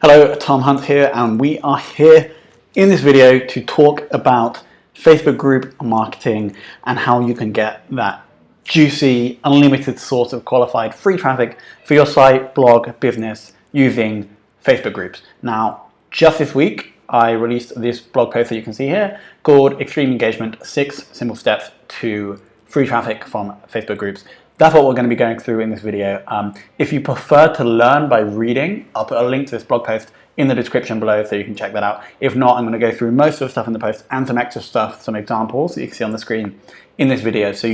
Hello, Tom Hunt here, and we are here in this video to talk about Facebook group marketing and how you can get that juicy, unlimited source of qualified free traffic for your site, blog, business using Facebook groups. Now, just this week, I released this blog post that you can see here called Extreme Engagement, 6 Simple Steps to Free Traffic from Facebook Groups. That's what we're going to be going through in this video. If you prefer to learn by reading, I'll put a link to this blog post in the description below so you can check that out. If not, I'm going to go through most of the stuff in the post and some extra stuff, some examples that you can see on the screen in this video. So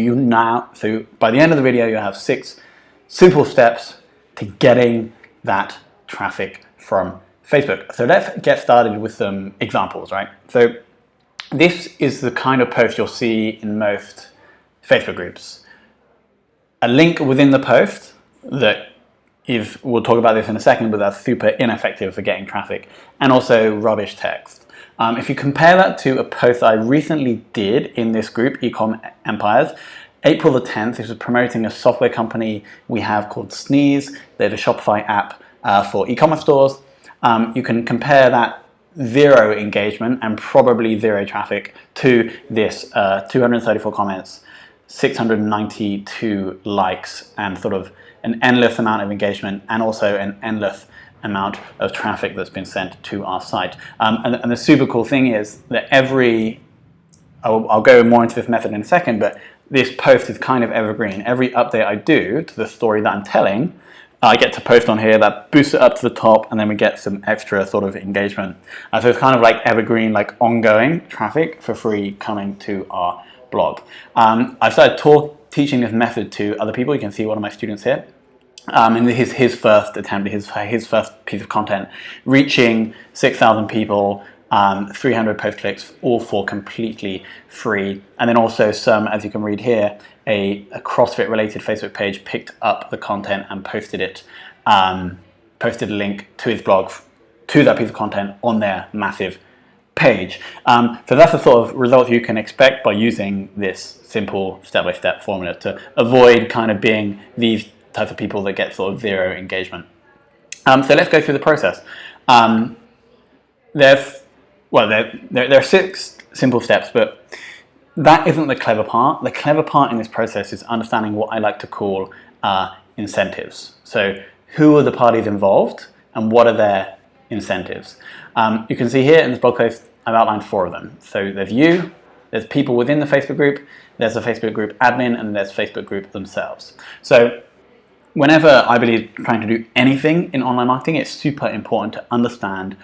by the end of the video, you have 6 simple steps to getting that traffic from Facebook. So let's get started with some examples, right? So this is the kind of post you'll see in most Facebook groups. A link within the post that is, we'll talk about this in a second, but that's super ineffective for getting traffic, and also rubbish text. If you compare that to a post I recently did in this group, Ecom Empires, April the 10th, this was promoting a software company we have called Sneeze. They're the Shopify app for e-commerce stores. You can compare that 0 engagement and probably 0 traffic to this 234 comments, 692 likes, and sort of an endless amount of engagement, and also an endless amount of traffic that's been sent to our site. And the super cool thing is that I'll go more into this method in a second, but this post is kind of evergreen. Every update I do to the story that I'm telling, I get to post on here that boosts it up to the top, and then we get some extra sort of engagement. So it's kind of like evergreen, like ongoing traffic for free coming to our blog. I've started teaching this method to other people. You can see one of my students here. And this is his first attempt, his first piece of content, reaching 6,000 people, 300 post clicks, all for completely free. And then also some, as you can read here, a CrossFit related Facebook page picked up the content and posted a link to his blog to that piece of content on their massive page. So that's the sort of result you can expect by using this simple step-by-step formula to avoid kind of being these types of people that get sort of 0 engagement. So let's go through the process. There are 6 simple steps, but that isn't the clever part. The clever part in this process is understanding what I like to call incentives. So who are the parties involved and what are their incentives? You can see here in this blog post, I've outlined 4 of them. So there's you, there's people within the Facebook group, there's the Facebook group admin, and there's Facebook group themselves. So whenever I believe trying to do anything in online marketing, it's super important to understand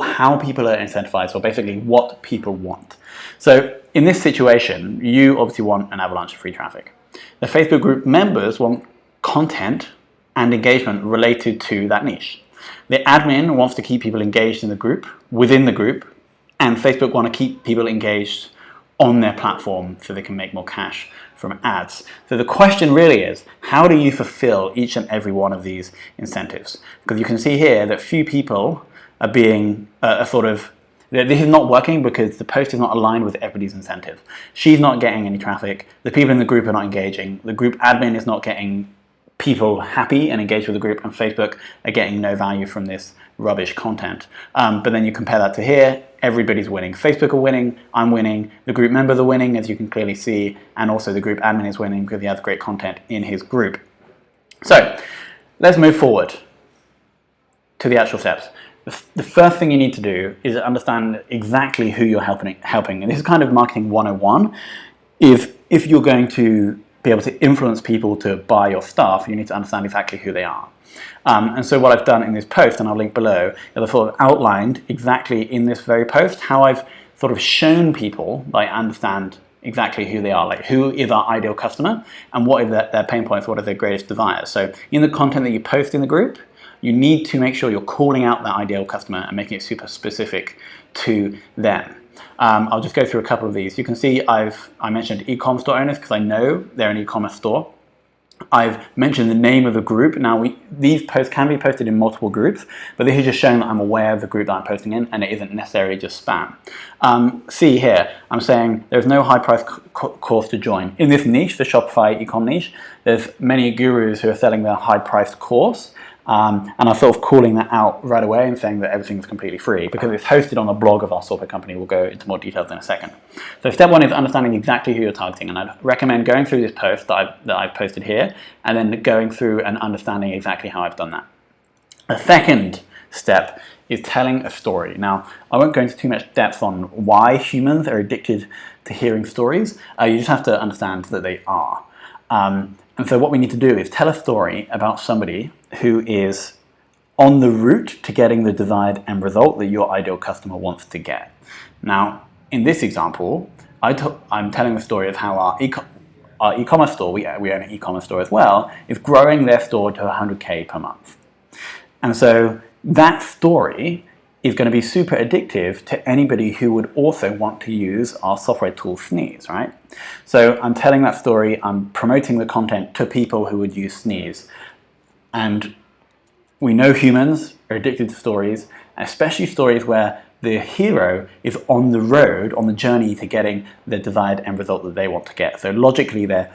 how people are incentivized, or basically what people want. So in this situation, you obviously want an avalanche of free traffic. The Facebook group members want content and engagement related to that niche. The admin wants to keep people engaged in the group, within the group, and Facebook want to keep people engaged on their platform so they can make more cash from ads. So the question really is, how do you fulfill each and every one of these incentives? Because you can see here that few people are being this is not working because the post is not aligned with everybody's incentive. She's not getting any traffic, the people in the group are not engaging, the group admin is not getting people happy and engaged with the group, and Facebook are getting no value from this rubbish content. But then you compare that to here, everybody's winning. Facebook are winning, I'm winning, the group members are winning, as you can clearly see, and also the group admin is winning because he has great content in his group. So let's move forward to the actual steps. The first thing you need to do is understand exactly who you're helping. And this is kind of marketing 101. If you're going to be able to influence people to buy your stuff, you need to understand exactly who they are. And so what I've done in this post, and I'll link below, is I've sort of outlined exactly in this very post how I've sort of shown people that I understand exactly who they are, like who is our ideal customer and what is their pain points, what are their greatest desires. So in the content that you post in the group, you need to make sure you're calling out that ideal customer and making it super specific to them. I'll just go through a couple of these. You can see I mentioned e-com store owners because I know they're an e-commerce store. I've mentioned the name of the group. Now, these posts can be posted in multiple groups, but this is just showing that I'm aware of the group that I'm posting in, and it isn't necessarily just spam. See here, I'm saying there's no high price course to join. In this niche, the Shopify e-com niche, there's many gurus who are selling their high priced course, And I'm sort of calling that out right away and saying that everything's completely free because it's hosted on the blog of our software company. We'll go into more details in a second. So step one is understanding exactly who you're targeting, and I'd recommend going through this post that I've posted here and then going through and understanding exactly how I've done that. The second step is telling a story. Now, I won't go into too much depth on why humans are addicted to hearing stories. You just have to understand that they are. And so what we need to do is tell a story about somebody who is on the route to getting the desired end result that your ideal customer wants to get. Now, in this example, I'm telling the story of how our e-commerce store, we own an e-commerce store as well, is growing their store to 100K per month. And so that story is going to be super addictive to anybody who would also want to use our software tool Sneeze, right? So I'm telling that story, I'm promoting the content to people who would use Sneeze. And we know humans are addicted to stories, especially stories where the hero is on the road, on the journey to getting the desired end result that they want to get. So logically, they're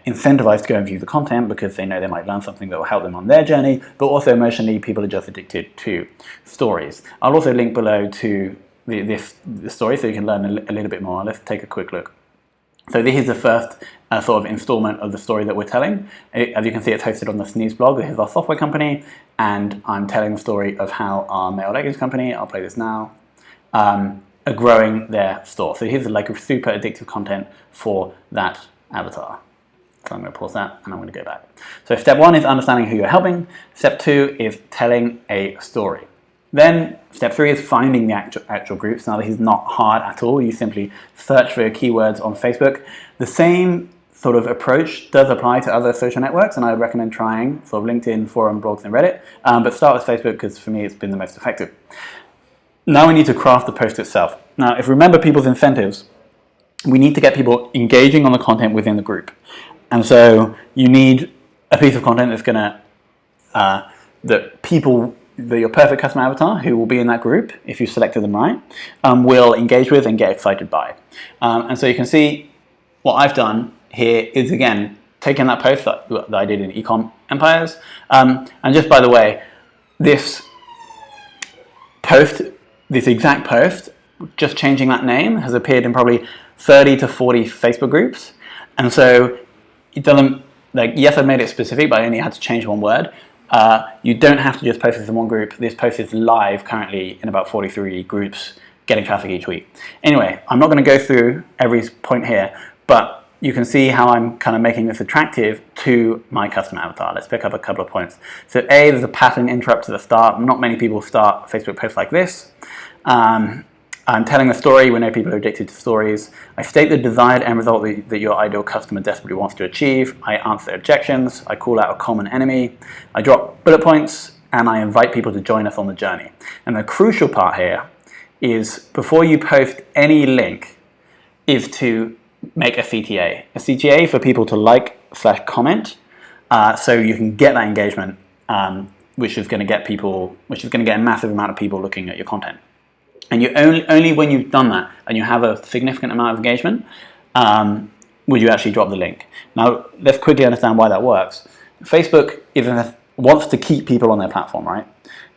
incentivized to go and view the content because they know they might learn something that will help them on their journey, but also emotionally, people are just addicted to stories. I'll also link below to the story so you can learn a little bit more. Let's take a quick look. So this is the first sort of installment of the story that we're telling. As you can see, it's hosted on the Sneeze blog. This is our software company, and I'm telling the story of how our male leggings company, I'll play this now, are growing their store. So here's like a super addictive content for that avatar. So I'm going to pause that and I'm going to go back. So step one is understanding who you're helping. Step two is telling a story. Then step three is finding the actual groups. Now this is not hard at all. You simply search for your keywords on Facebook. The same sort of approach does apply to other social networks, and I would recommend trying sort of LinkedIn, forum, blogs, and Reddit. But start with Facebook because for me it's been the most effective. Now we need to craft the post itself. Now if you remember people's incentives, we need to get people engaging on the content within the group. And so you need a piece of content that's going to, that your perfect customer avatar, who will be in that group, if you selected them right, will engage with and get excited by. And so you can see what I've done here is, again, taking that post that I did in Ecom Empires. And just by the way, this exact post, just changing that name, has appeared in probably 30 to 40 Facebook groups. And so it doesn't, like, yes, I've made it specific, but I only had to change one word. You don't have to just post this in one group. This post is live currently in about 43 groups, getting traffic each week. Anyway, I'm not going to go through every point here, but you can see how I'm kind of making this attractive to my customer avatar. Let's pick up a couple of points. So A, there's a pattern interrupt to the start. Not many people start Facebook posts like this. I'm telling a story. We know people are addicted to stories. I state the desired end result that your ideal customer desperately wants to achieve. I answer objections. I call out a common enemy. I drop bullet points, and I invite people to join us on the journey. And the crucial part here is, before you post any link, is to make a CTA. A CTA for people to like/comment, so you can get that engagement, which is going to get a massive amount of people looking at your content. And you only when you've done that and you have a significant amount of engagement, would you actually drop the link. Now, let's quickly understand why that works. Facebook wants to keep people on their platform, right?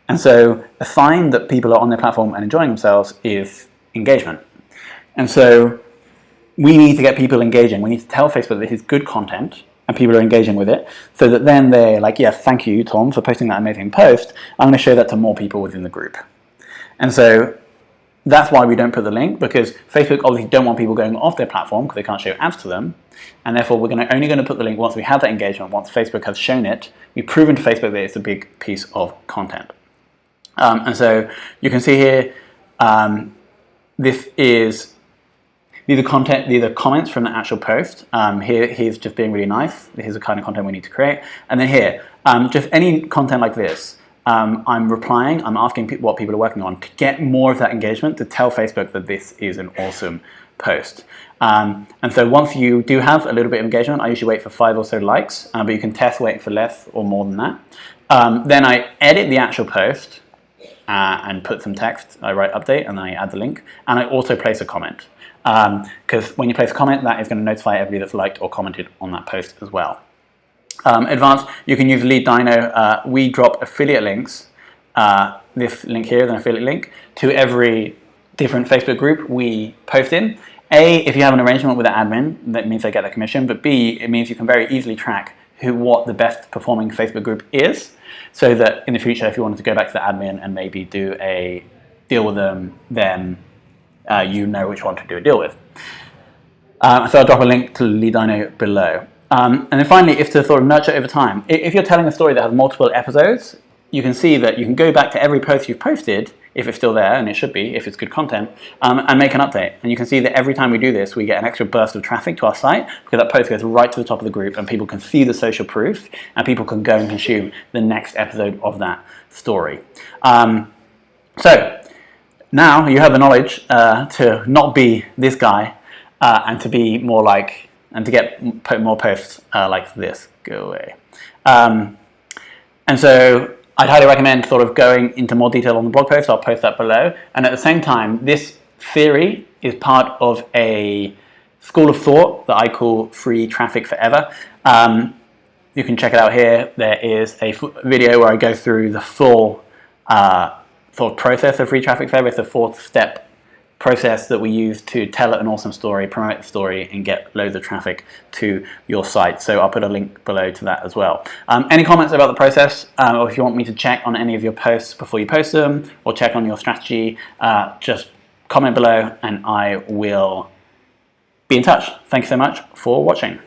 And so a sign that people are on their platform and enjoying themselves is engagement. And so we need to get people engaging. We need to tell Facebook that this is good content and people are engaging with it, so that then they're like, yes, thank you, Tom, for posting that amazing post. I'm going to show that to more people within the group. And so that's why we don't put the link, because Facebook obviously don't want people going off their platform because they can't show ads to them. And therefore, we're only going to put the link once we have that engagement, once Facebook has shown it. We've proven to Facebook that it's a big piece of content. And so you can see here, these are comments from the actual post. Here's just being really nice. Here's the kind of content we need to create. And then here, just any content like this. I'm replying, I'm asking what people are working on to get more of that engagement, to tell Facebook that this is an awesome post. And so once you do have a little bit of engagement, I usually wait for 5 or so likes, but you can test waiting for less or more than that. Then I edit the actual post and put some text. I write update and I add the link, and I also place a comment. Because when you place a comment, that is going to notify everybody that's liked or commented on that post as well. Advanced, you can use Lead Dino. We drop affiliate links, this link here is an affiliate link, to every different Facebook group we post in. A, if you have an arrangement with the admin, that means they get the commission, but B, it means you can very easily track what the best performing Facebook group is, so that in the future, if you wanted to go back to the admin and maybe do a deal with them, then you know which one to do a deal with. So I'll drop a link to Lead Dino below. And then finally, if to sort of nurture over time, if you're telling a story that has multiple episodes, you can see that you can go back to every post you've posted, if it's still there, and it should be, if it's good content, and make an update. And you can see that every time we do this, we get an extra burst of traffic to our site, because that post goes right to the top of the group, and people can see the social proof, and people can go and consume the next episode of that story. So now you have the knowledge to not be this guy, and to be more like, and to get more posts like this. Go away. And so I'd highly recommend sort of going into more detail on the blog post. I'll post that below. And at the same time, this theory is part of a school of thought that I call Free Traffic Forever. You can check it out here. There is a video where I go through the full thought process of Free Traffic Forever. It's a 4-step process that we use to tell an awesome story, promote the story, and get loads of traffic to your site. So I'll put a link below to that as well. Any comments about the process, or if you want me to check on any of your posts before you post them, or check on your strategy, just comment below and I will be in touch. Thank you so much for watching.